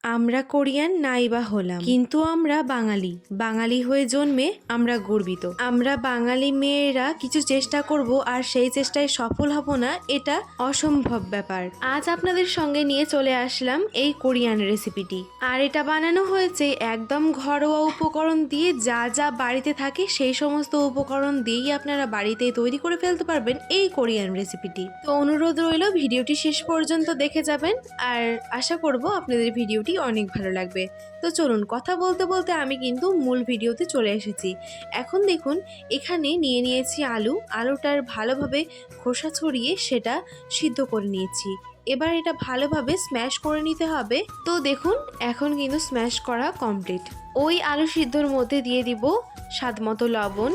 আমরা কোরিয়ান নাই বা হলাম, কিন্তু আমরা বাঙালি। বাঙালি হয়ে জন্মে আমরা গর্বিত। আমরা বাঙালি মেয়েরা কিছু চেষ্টা করব, আর সেই চেষ্টায় সফল হব না এটা অসম্ভব ব্যাপার। আজ আপনাদের সঙ্গে নিয়ে চলে আসলাম এই কোরিয়ান রেসিপিটি। আর এটা বানানো হয়েছে একদম ঘরোয়া উপকরণ দিয়ে, যা যা বাড়িতে থাকে সেই সমস্ত উপকরণ দিয়েই আপনারা বাড়িতেই তৈরি করে ফেলতে পারবেন এই কোরিয়ান রেসিপিটি। তো অনুরোধ রইল ভিডিওটি শেষ পর্যন্ত দেখে যাবেন, আর আশা করব আপনাদের ভিডিওটি অনেক ভালো লাগবে। তো চলুন, কথা বলতে বলতে আমি কিন্তু মূল ভিডিওতে চলে এসেছি। এখন দেখুন, এখানে নিয়ে নিয়েছি আলুটার ভালোভাবে খোসা ছড়িয়ে সেটা সিদ্ধ করে নিয়েছি। এবার এটা ভালোভাবে স্ম্যাশ করে নিতে হবে। তো দেখুন, এখন কিন্তু স্ম্যাশ করা কমপ্লিট। ওই আলু সিদ্ধর মধ্যে দিয়ে দিব স্বাদ মতো লবণ,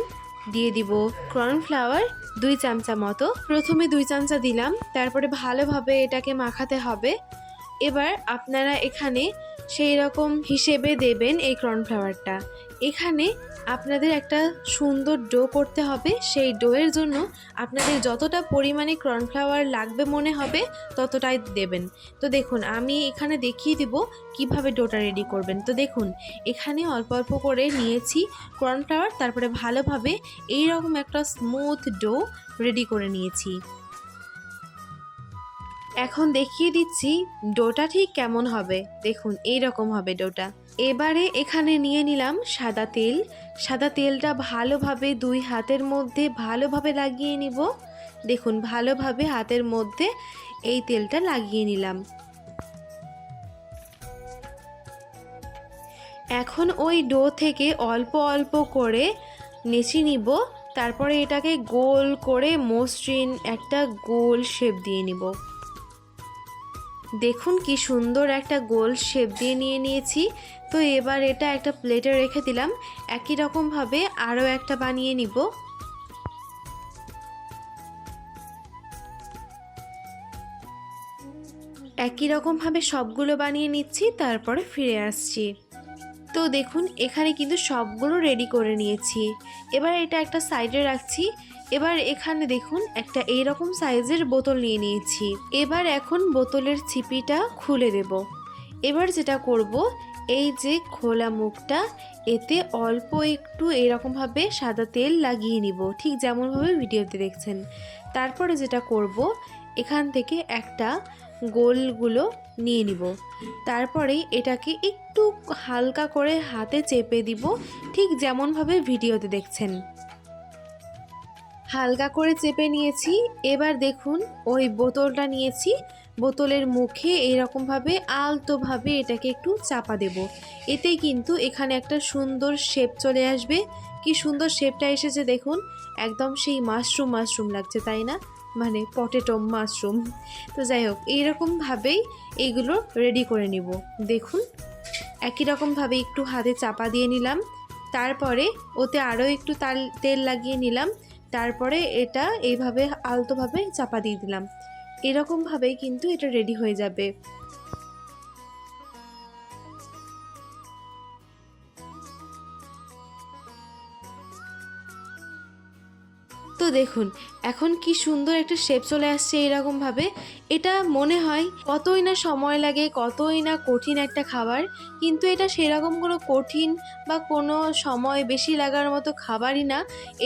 দিয়ে দিব কর্নফ্লাওয়ার 2 চামচা মতো। প্রথমে 2 চামচা দিলাম, তারপরে ভালোভাবে এটাকে মাখাতে হবে। এবার আপনারা এখানে সেই রকম হিসেবে দেবেন এই কর্নফ্লাওয়ারটা। এখানে আপনাদের একটা সুন্দর ডো করতে হবে। সেই ডোয়ের জন্য আপনাদের যতটা পরিমাণে কর্নফ্লাওয়ার লাগবে মনে হবে ততটাই দেবেন। তো দেখুন, আমি এখানে দেখিয়ে দিব কিভাবে ডোটা রেডি করবেন। তো দেখুন, এখানে অল্প অল্প করে নিয়েছি কর্নফ্লাওয়ার, তারপরে ভালোভাবে এই রকম একটা স্মুথ ডো রেডি করে নিয়েছি। এখন দেখিয়ে দিচ্ছি ডোটা ঠিক কেমন হবে। দেখুন, এই রকম হবে ডোটা। এবারে এখানে নিয়ে নিলাম সাদা তেল। সাদা তেলটা ভালোভাবে 2 হাতের মধ্যে ভালোভাবে লাগিয়ে নিব। দেখুন, ভালোভাবে হাতের মধ্যে এই তেলটা লাগিয়ে নিলাম। এখন ওই ডো থেকে অল্প অল্প করে নেচে নিব, তারপরে এটাকে গোল করে মসৃণ একটা গোল শেপ দিয়ে নিব। দেখুন কি সুন্দর একটা গোল শেপ দিয়ে নিয়েছি। তো এবার এটা একটা প্লেটে রেখে দিলাম। একই রকমভাবে আরও একটা বানিয়ে নিব। একই রকমভাবে সবগুলো বানিয়ে নিচ্ছি, তারপরে ফিরে আসছি। তো দেখুন, এখানে কিন্তু সবগুলো রেডি করে নিয়েছি। এবার এটা একটা সাইডে রাখছি। এবার এখানে দেখুন, একটা এইরকম সাইজের বোতল নিয়ে নিয়েছি। এবার এখন বোতলের ছিপিটা খুলে দেব। এবার যেটা করব, এই যে খোলা মুখটা, এতে অল্প একটু এরকমভাবে সাদা তেল লাগিয়ে নিব, ঠিক যেমনভাবে ভিডিওতে দেখছেন। তারপরে যেটা করব, এখান থেকে একটা গোলগুলো নিয়ে নিব। তারপরে এটাকে একটু হালকা করে হাতে চেপে দিব, ঠিক যেমনভাবে ভিডিওতে দেখছেন। হালকা করে চেপে নিয়েছি। এবার দেখুন, ওই বোতলটা নিয়েছি, বোতলের মুখে এইরকমভাবে আলতোভাবে এটাকে একটু চাপা দেব। এতেই কিন্তু এখানে একটা সুন্দর শেপ চলে আসবে। কি সুন্দর শেপটা এসেছে দেখুন, একদম সেই মাশরুম মাশরুম লাগছে, তাই না? মানে পটেটো মাশরুম। তো যাই হোক, এইরকমভাবেই এইগুলো রেডি করে নিব। দেখুন, একই রকমভাবে একটু হাতে চাপা দিয়ে নিলাম, তারপরে ওতে আরও একটু তেল লাগিয়ে নিলাম, তারপরে এটা এইভাবে আলতোভাবে চাপা দিয়ে দিলাম। এরকমভাবেই কিন্তু এটা রেডি হয়ে যাবে। তো দেখুন, এখন কি সুন্দর একটা শেপ চলে আসছে এরকমভাবে। এটা মনে হয় কতই না সময় লাগে, কতই না কঠিন একটা খাবার, কিন্তু এটা সেরকম কোনো কঠিন বা কোনো সময় বেশি লাগার মতো খাবারই না।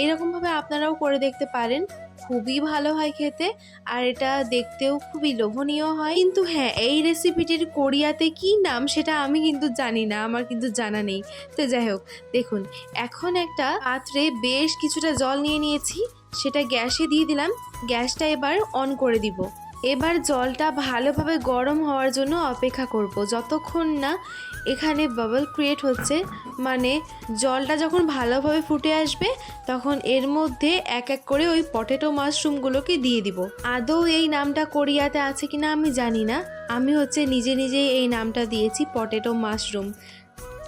এরকমভাবে আপনারাও করে দেখতে পারেন, খুবই ভালো হয় খেতে, আর এটা দেখতেও খুবই লোভনীয় হয়। কিন্তু হ্যাঁ, এই রেসিপিটির কোরিয়াতে কি নাম সেটা আমি কিন্তু জানি না, আমার কিন্তু জানা নেই। তো যাই হোক, দেখুন, এখন একটা পাত্রে বেশ কিছুটা জল নিয়ে নিয়েছি, সেটা গ্যাসে দিয়ে দিলাম। গ্যাসটা এবার অন করে দিব। এবার জলটা ভালোভাবে গরম হওয়ার জন্য অপেক্ষা করব, যতক্ষণ না এখানে বাবল ক্রিয়েট হচ্ছে। মানে জলটা যখন ভালোভাবে ফুটে আসবে, তখন এর মধ্যে এক এক করে ওই পটেটো মাশরুমগুলোকে দিয়ে দিব। আদৌ এই নামটা কোরিয়াতে আছে কিনা আমি জানি না, আমি নিজে নিজেই এই নামটা দিয়েছি পটেটো মাশরুম।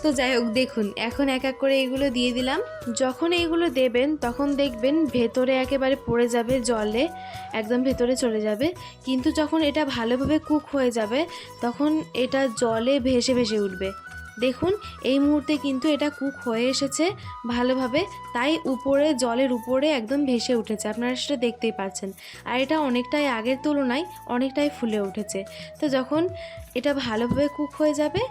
তো যাই হোক, দেখুন, এখন এক এক করে এগুলো দিয়ে দিলাম। যখন এইগুলো দেবেন তখন দেখবেন ভেতরে একেবারে পড়ে যাবে, জলে একদম ভেতরে চলে যাবে। কিন্তু যখন এটা ভালোভাবে কুক হয়ে যাবে, তখন এটা জলে ভেসে ভেসে উঠবে। দেখুন, এই মুহূর্তে কিন্তু এটা কুক হয়ে এসেছে ভালোভাবে, তাই উপরে জলের উপরে একদম ভেসে উঠেছে, আপনারা সেটা দেখতেই পাচ্ছেন। আর এটা অনেকটাই আগের তুলনায় অনেকটাই ফুলে উঠেছে। তো যখন এটা ভালোভাবে কুক হয়ে যাবে,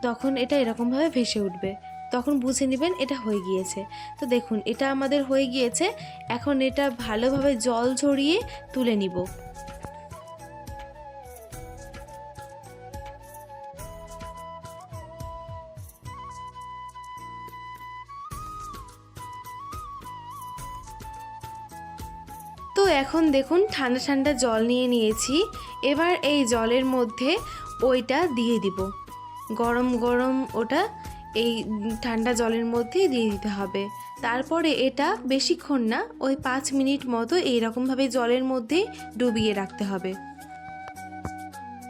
তখন এটা এরকমভাবে ভেসে উঠবে, তখন বুঝে নেবেন এটা হয়ে গিয়েছে। তো দেখুন এটা আমাদের হয়ে গিয়েছে। এখন এটা ভালোভাবে জল ঝরিয়ে তুলে নিব। তো এখন দেখুন ঠান্ডা ঠান্ডা জল নিয়ে নিয়েছি। এবার এই জলের মধ্যে ওইটা দিয়ে দিব, গরম গরম ওটা এই ঠান্ডা জলের মধ্যে দিয়ে দিতে হবে। তারপরে এটা বেশিক্ষণ না, ওই 5 মিনিট মতো এইরকমভাবে জলের মধ্যে ডুবিয়ে রাখতে হবে।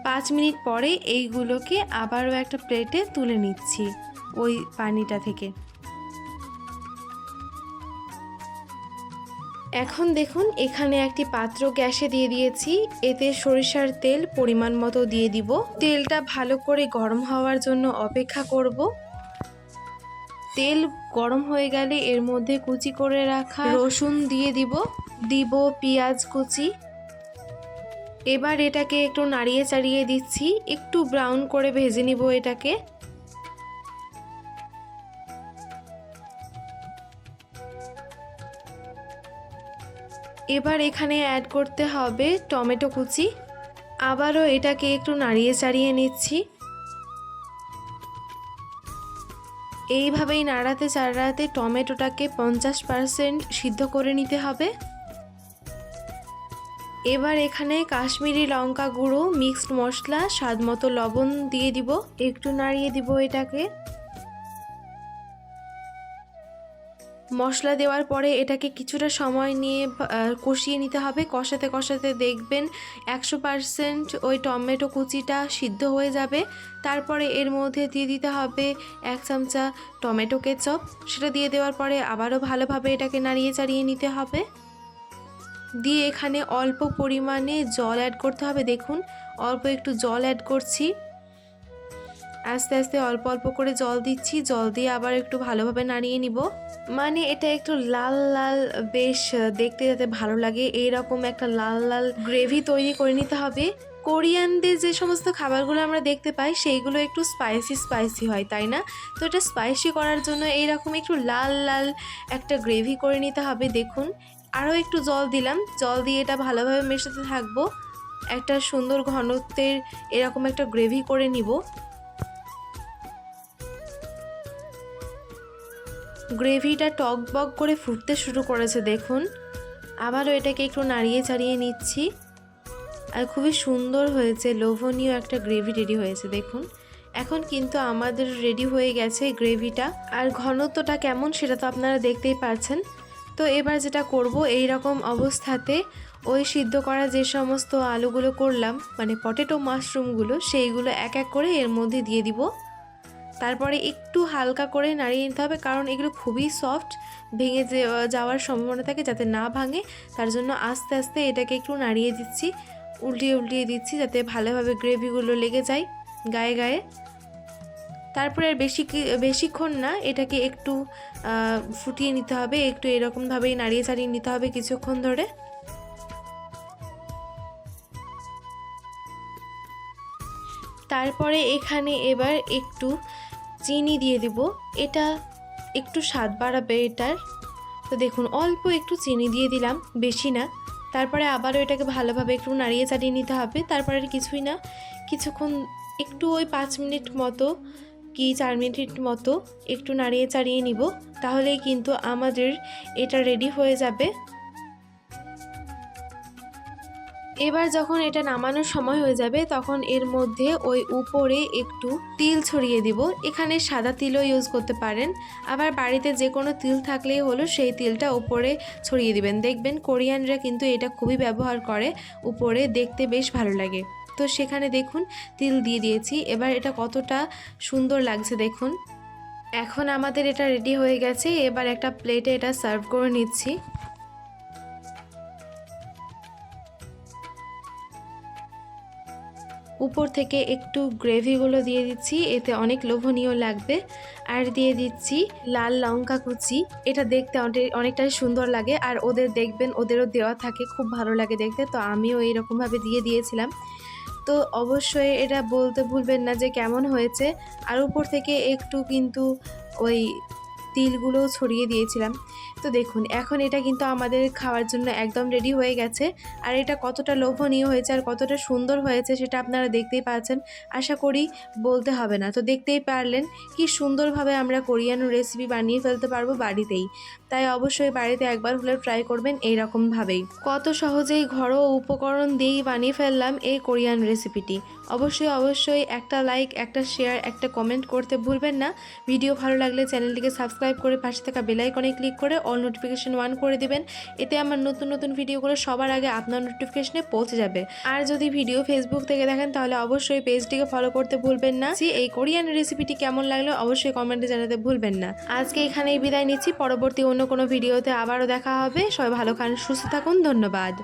5 মিনিট পরে এইগুলোকে আবারও একটা প্লেটে তুলে নিচ্ছি ওই পানিটা থেকে। এখন দেখুন এখানে একটি পাত্র গ্যাসে দিয়ে দিয়েছি, এতে সরিষার তেল পরিমাণ মতো দিয়ে দিব। তেলটা ভালো করে গরম হওয়ার জন্য অপেক্ষা করব। তেল গরম হয়ে গেলে এর মধ্যে কুচি করে রাখা রসুন দিয়ে দিব পেঁয়াজ কুচি। এবার এটাকে একটু নাড়িয়ে চাড়িয়ে দিচ্ছি, একটু ব্রাউন করে ভেজে নিব এটাকে। এবার এখানে অ্যাড করতে হবে টমেটো কুচি। আবারও এটাকে একটু নাড়িয়ে চাড়িয়ে নিচ্ছি। এইভাবেই নাড়াতে চাড়াতে টমেটোটাকে 50% সিদ্ধ করে নিতে হবে। এবার এখানে কাশ্মীরি লঙ্কা গুঁড়ো, মিক্সড মশলা, স্বাদ মতো লবণ দিয়ে দিব, একটু নাড়িয়ে দিব এটাকে। মশলা দেওয়ার পরে এটাকে কিছুটা সময় নিয়ে কষিয়ে নিতে হবে। কষাতে কষাতে দেখবেন 100% ওই টমেটো কুচিটা সিদ্ধ হয়ে যাবে। তারপরে এর মধ্যে দিয়ে দিতে হবে 1 চামচা টমেটো কেচাপ। সেটা দিয়ে দেওয়ার পরে আবারও ভালোভাবে এটাকে নাড়িয়ে চাড়িয়ে নিতে হবে। দিয়ে এখানে অল্প পরিমাণে জল অ্যাড করতে হবে। দেখুন অল্প একটু জল অ্যাড করছি, আস্তে আস্তে অল্প অল্প করে জল দিচ্ছি। জল দিয়ে আবার একটু ভালোভাবে নাড়িয়ে নিব। মানে এটা একটু লাল লাল বেশ দেখতে যাতে ভালো লাগে এইরকম একটা লাল লাল গ্রেভি তৈরি করে নিতে হবে। কোরিয়ানদের যে সমস্ত খাবারগুলো আমরা দেখতে পাই সেইগুলো একটু স্পাইসি স্পাইসি হয়, তাই না? তো এটা স্পাইসি করার জন্য এইরকম একটু লাল লাল একটা গ্রেভি করে নিতে হবে। দেখুন আরও একটু জল দিলাম, জল দিয়ে এটা ভালোভাবে মেশাতে থাকবো। একটা সুন্দর ঘনত্বের এরকম একটা গ্রেভি করে নিব। গ্রেভিটা টকবক করে ফুটতে শুরু করেছে দেখুন। আবারও এটাকে একটু নাড়িয়ে চাড়িয়ে নিচ্ছি। আর খুবই সুন্দর হয়েছে, লোভনীয় একটা গ্রেভি রেডি হয়েছে দেখুন। এখন কিন্তু আমাদের রেডি হয়ে গেছে গ্রেভিটা। আর ঘনত্বটা কেমন সেটা তো আপনারা দেখতেই পাচ্ছেন। তো এবার যেটা করব, এই রকম অবস্থাতে ওই সিদ্ধ করা যে সমস্ত আলুগুলো করলাম, মানে পটেটো মাশরুমগুলো, সেইগুলো এক এক করে এর মধ্যে দিয়ে দিব। তারপরে একটু হালকা করে নাড়িয়ে নিতে হবে, কারণ এগুলো খুবই সফট, ভেঙে যাওয়ার সম্ভাবনা থাকে। যাতে না ভাঙে তার জন্য আস্তে আস্তে এটাকে একটু নাড়িয়ে দিচ্ছি, উল্টিয়ে উল্টিয়ে দিচ্ছি যাতে ভালোভাবে গ্রেভিগুলো লেগে যায় গায়ে গায়ে। তারপরে আর বেশিক্ষণ না, এটাকে একটু ফুটিয়ে নিতে হবে। একটু এরকমভাবেই নাড়িয়ে চাড়িয়ে নিতে হবে কিছুক্ষণ ধরে। তারপরে এখানে এবার একটু চিনি দিয়ে দিব, এটা একটু স্বাদ বাড়াবে এটার। তো দেখুন অল্প একটু চিনি দিয়ে দিলাম, বেশি না। তারপরে আবারও এটাকে ভালোভাবে একটু নাড়িয়ে চাড়িয়ে নিতে হবে। তারপরে কিছুই না, কিছুক্ষণ একটু ওই 5 মিনিট মতো কি 4 মিনিট মতো একটু নাড়িয়ে চাড়িয়ে নিব, তাহলেই কিন্তু আমাদের এটা রেডি হয়ে যাবে। এবার যখন এটা নামানোর সময় হয়ে যাবে তখন এর মধ্যে ওই উপরে একটু তিল ছড়িয়ে দিব। এখানে সাদা তিলও ইউজ করতে পারেন, আবার বাড়িতে যে কোনো তিল থাকলেই হলো, সেই তিলটা উপরে ছড়িয়ে দিবেন। দেখবেন কোরিয়ানরা কিন্তু এটা খুবই ব্যবহার করে, উপরে দেখতে বেশ ভালো লাগে। তো সেখানে দেখুন তিল দিয়ে দিয়েছি। এবার এটা কতটা সুন্দর লাগছে দেখুন। এখন আমাদের এটা রেডি হয়ে গেছে। এবার একটা প্লেটে এটা সার্ভ করে নিচ্ছি। উপর থেকে একটু গ্রেভিগুলো দিয়ে দিচ্ছি, এতে অনেক লোভনীয় লাগবে। আর দিয়ে দিচ্ছি লাল লঙ্কা কুচি, এটা দেখতে অনেকটাই সুন্দর লাগে। আর ওদের দেখবেন ওদেরও দেওয়া থাকে, খুব ভালো লাগে দেখতে। তো আমিও এইরকমভাবে দিয়ে দিয়েছিলাম। তো অবশ্যই এটা বলতে ভুলবেন না যে কেমন হয়েছে। আর উপর থেকে একটু কিন্তু ওই তিলগুলোও ছড়িয়ে দিয়েছিলাম। তো দেখুন এখন এটা কিন্তু আমাদের খাওয়ার জন্য একদম রেডি হয়ে গেছে। আর এটা কতটা লোভনীয় হয়েছে আর কতটা সুন্দর হয়েছে সেটা আপনারা দেখতেই পাচ্ছেন, আশা করি বলতে হবে না। তো দেখতেই পারলেন কি সুন্দরভাবে আমরা কোরিয়ান রেসিপি বানিয়ে ফেলতে পারবো বাড়িতেই। তাই অবশ্যই বাড়িতে একবার হলেও ট্রাই করবেন এইরকমভাবেই। কত সহজেই ঘরোয়া উপকরণ দিয়েই বানিয়ে ফেললাম এই কোরিয়ান রেসিপিটি। অবশ্যই একটা লাইক, একটা শেয়ার, একটা কমেন্ট করতে ভুলবেন না। ভিডিও ভালো লাগলে চ্যানেলটিকে সাবস্ক্রাইব করে পাশে থাকা বেল আইকনে ক্লিক করে অল নোটিফিকেশন অন করে দিবেন। এতে আমার নতুন ভিডিওগুলো সবার আগে আপনার নোটিফিকেশনে পৌঁছে যাবে। আর যদি ভিডিও ফেসবুক থেকে দেখেন তাহলে অবশ্যই পেজটিকে ফলো করতে ভুলবেন না। এই কোরিয়ান রেসিপিটি কেমন লাগলো অবশ্যই কমেন্টে জানাতে ভুলবেন না। আজকে এখানেই বিদায় নিচ্ছি, পরবর্তী অন্য কোনো ভিডিওতে আবারও দেখা হবে। সবাই ভালো খান, সুস্থ থাকুন, ধন্যবাদ।